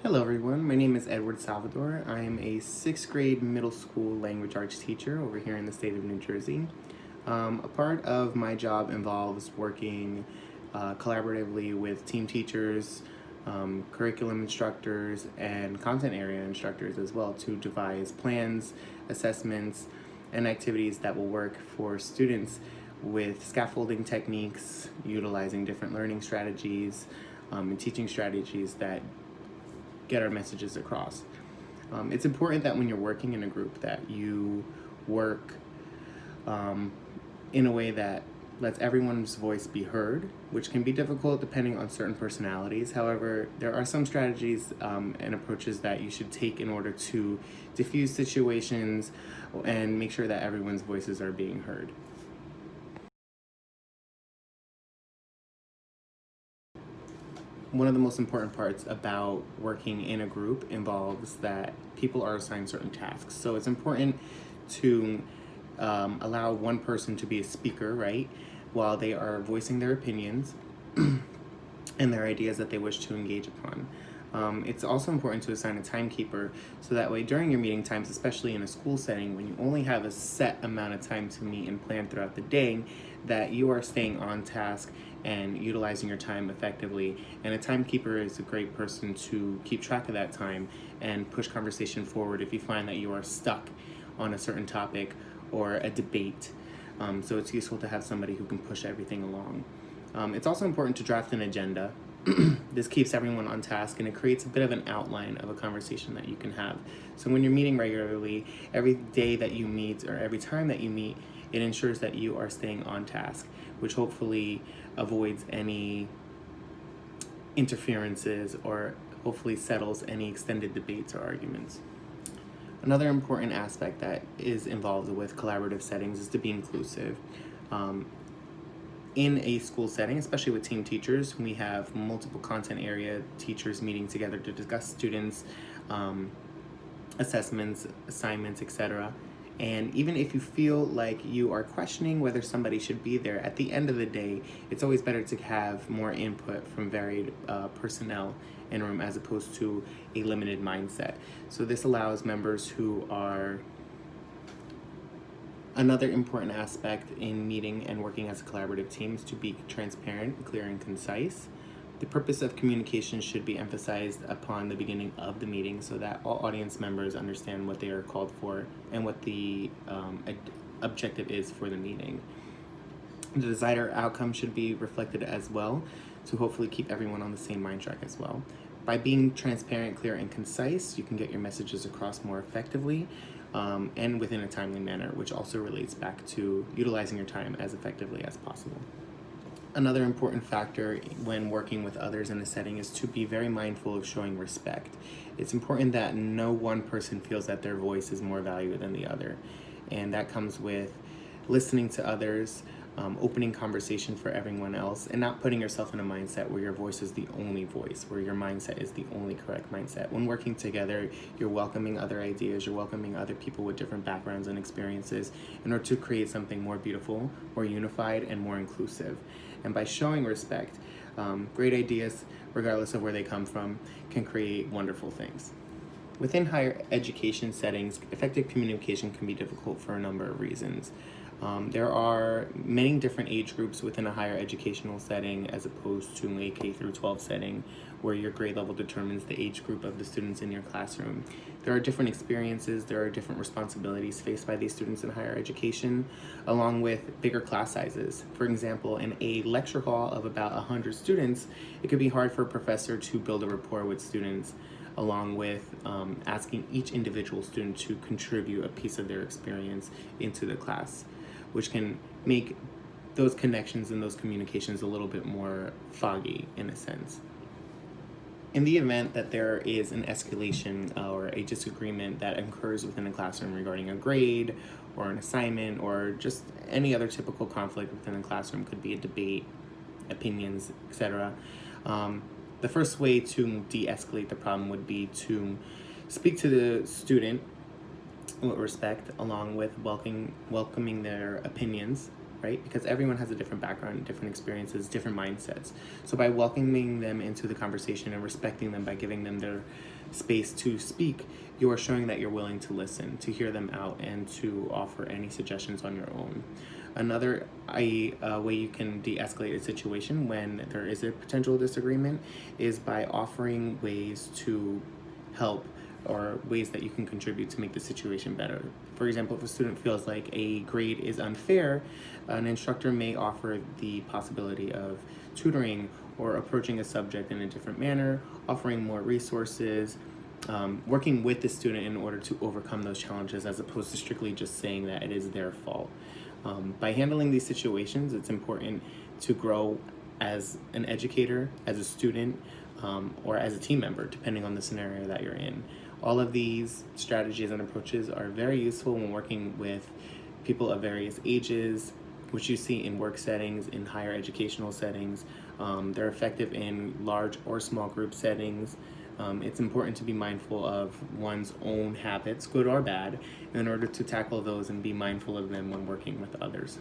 Hello everyone, my name is Edward Salvador. I am a 6th grade middle school language arts teacher over here in the state of New Jersey. A part of my job involves working collaboratively with team teachers, curriculum instructors, and content area instructors as well to devise plans, assessments, and activities that will work for students with scaffolding techniques, utilizing different learning strategies, and teaching strategies that get our messages across. It's important that when you're working in a group that you work in a way that lets everyone's voice be heard, which can be difficult depending on certain personalities. However, there are some strategies and approaches that you should take in order to diffuse situations and make sure that everyone's voices are being heard. One of the most important parts about working in a group involves that people are assigned certain tasks. So it's important to allow one person to be a speaker, right, while they are voicing their opinions and their ideas that they wish to engage upon. It's also important to assign a timekeeper so that way during your meeting times, especially in a school setting, when you only have a set amount of time to meet and plan throughout the day, that you are staying on task and utilizing your time effectively. And a timekeeper is a great person to keep track of that time and push conversation forward if you find that you are stuck on a certain topic or a debate. So it's useful to have somebody who can push everything along. It's also important to draft an agenda. This keeps everyone on task and it creates a bit of an outline of a conversation that you can have. So when you're meeting regularly, every day that you meet or every time that you meet, it ensures that you are staying on task, which hopefully avoids any interferences or hopefully settles any extended debates or arguments. Another important aspect that is involved with collaborative settings is to be inclusive. In a school setting, especially with team teachers, we have multiple content area teachers meeting together to discuss students, assessments, assignments, etc. And even if you feel like you are questioning whether somebody should be there, at the end of the day, it's always better to have more input from varied personnel in a room as opposed to a limited mindset. So this allows members who are Another important aspect in meeting and working as a collaborative team is to be transparent, clear, and concise. The purpose of communication should be emphasized upon the beginning of the meeting so that all audience members understand what they are called for and what the objective is for the meeting. The desired outcome should be reflected as well to hopefully keep everyone on the same mind track as well. By being transparent, clear, and concise, you can get your messages across more effectively and within a timely manner, which also relates back to utilizing your time as effectively as possible. Another important factor when working with others in a setting is to be very mindful of showing respect. It's important that no one person feels that their voice is more valuable than the other, and that comes with listening to others, opening conversation for everyone else, and not putting yourself in a mindset where your voice is the only voice, where your mindset is the only correct mindset. When working together, you're welcoming other ideas, you're welcoming other people with different backgrounds and experiences in order to create something more beautiful, more unified, and more inclusive. And by showing respect, great ideas, regardless of where they come from, can create wonderful things. Within higher education settings, effective communication can be difficult for a number of reasons. There are many different age groups within a higher educational setting as opposed to a K through 12 setting where your grade level determines the age group of the students in your classroom. There are different experiences, there are different responsibilities faced by these students in higher education, along with bigger class sizes. For example, in a lecture hall of about 100 students, it could be hard for a professor to build a rapport with students, along with asking each individual student to contribute a piece of their experience into the class, which can make those connections and those communications a little bit more foggy in a sense. In the event that there is an escalation or a disagreement that occurs within a classroom regarding a grade or an assignment or just any other typical conflict within a classroom, could be a debate, opinions, etc. The first way to de-escalate the problem would be to speak to the student with respect, along with welcoming their opinions right? Because everyone has a different background, different experiences, different mindsets. So by welcoming them into the conversation and respecting them by giving them their space to speak, you are showing that you're willing to listen, to hear them out, and to offer any suggestions on your own. Another way you can de-escalate a situation when there is a potential disagreement is by offering ways to help or ways that you can contribute to make the situation better. For example, if a student feels like a grade is unfair, an instructor may offer the possibility of tutoring or approaching a subject in a different manner, offering more resources, working with the student in order to overcome those challenges as opposed to strictly just saying that it is their fault. By handling these situations, it's important to grow as an educator, as a student, or as a team member, depending on the scenario that you're in. All of these strategies and approaches are very useful when working with people of various ages, which you see in work settings, in higher educational settings. They're effective in large or small group settings. It's important to be mindful of one's own habits, good or bad, in order to tackle those and be mindful of them when working with others.